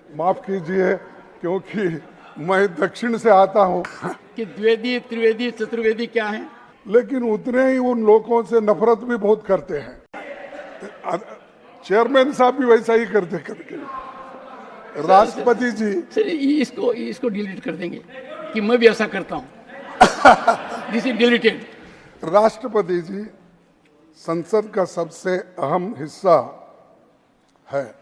माफ कीजिए क्योंकि मैं दक्षिण से आता हूँ। कि द्विवेदी त्रिवेदी चतुर्वेदी क्या है, लेकिन उतने ही उन लोगों से नफरत भी बहुत करते हैं। चेयरमैन साहब भी वैसा ही करते करके। राष्ट्रपति जी, सर इसको डिलीट कर देंगे कि मैं भी ऐसा करता हूं। This is deleted. राष्ट्रपति जी संसद का सबसे अहम हिस्सा है,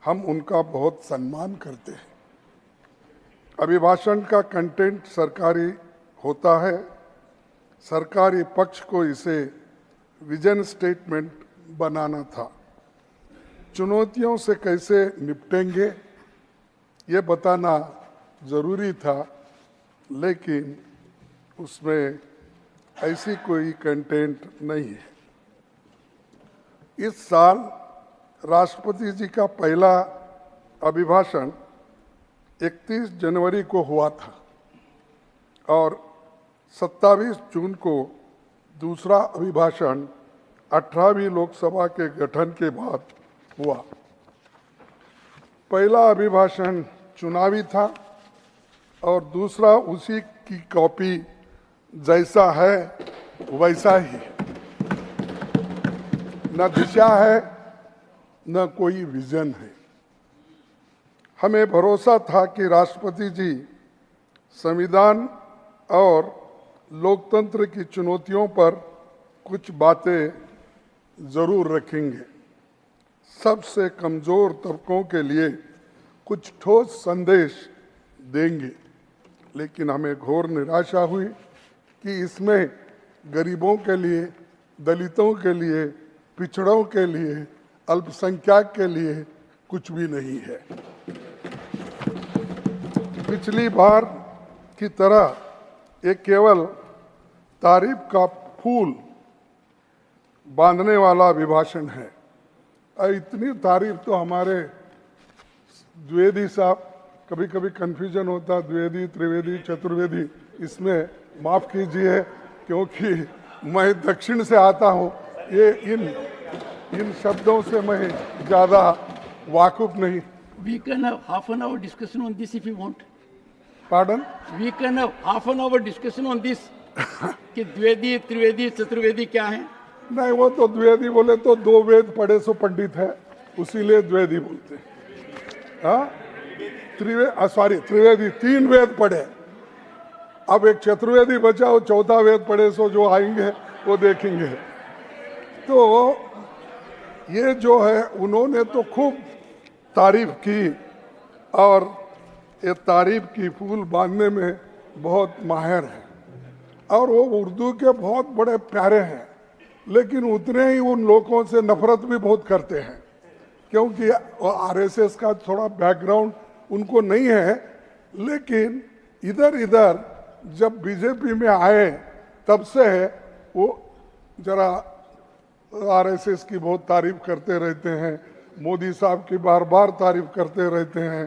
हम उनका बहुत सम्मान करते हैं। अभिभाषण का कंटेंट सरकारी होता है, सरकारी पक्ष को इसे विजन स्टेटमेंट बनाना था। चुनौतियों से कैसे निपटेंगे ये बताना जरूरी था, लेकिन उसमें ऐसी कोई कंटेंट नहीं है। इस साल राष्ट्रपति जी का पहला अभिभाषण 31 जनवरी को हुआ था और 27 जून को दूसरा अभिभाषण 18वीं लोकसभा के गठन के बाद हुआ। पहला अभिभाषण चुनावी था और दूसरा उसी की कॉपी जैसा है वैसा ही। न दिशा है न कोई विजन है। हमें भरोसा था कि राष्ट्रपति जी संविधान और लोकतंत्र की चुनौतियों पर कुछ बातें जरूर रखेंगे, सबसे कमजोर तबकों के लिए कुछ ठोस संदेश देंगे। लेकिन हमें घोर निराशा हुई कि इसमें गरीबों के लिए, दलितों के लिए, पिछड़ों के लिए, अल्पसंख्यक के लिए कुछ भी नहीं है। पिछली बार की तरह ये केवल तारीफ का फूल बांधने वाला अभिभाषण है। और इतनी तारीफ तो हमारे द्विवेदी साहब, कभी कभी कंफ्यूजन होता द्विवेदी त्रिवेदी चतुर्वेदी, इसमें माफ कीजिए क्योंकि मैं दक्षिण से आता हूँ। ये इन शब्दों से मैं ज़्यादा वाकुफ नहीं। We can have half an hour discussion on this if you want. Pardon? We can have half an hour discussion on this. कि द्विवेदी त्रिवेदी चतुर्वेदी क्या है। नहीं, वो तो द्विवेदी बोले तो 2 वेद पढ़े सो पंडित है, उसीलिए द्विवेदी बोलते हैं। हाँ, त्रिवेदी 3 वेद पढ़े, अब एक चतुर्वेदी बचा, वो 4था वेद पढ़े सो जो आएंगे वो देखेंगे। तो ये जो है उन्होंने तो खूब तारीफ की और ये तारीफ की फूल बांधने में बहुत माहिर है और वो उर्दू के बहुत बड़े प्यारे हैं। लेकिन उतने ही उन लोगों से नफरत भी बहुत करते हैं क्योंकि आरएसएस का थोड़ा बैकग्राउंड उनको नहीं है। लेकिन इधर इधर जब बीजेपी में आए तब से वो जरा आरएसएस की बहुत तारीफ करते रहते हैं, मोदी साहब की बार बार तारीफ करते रहते हैं।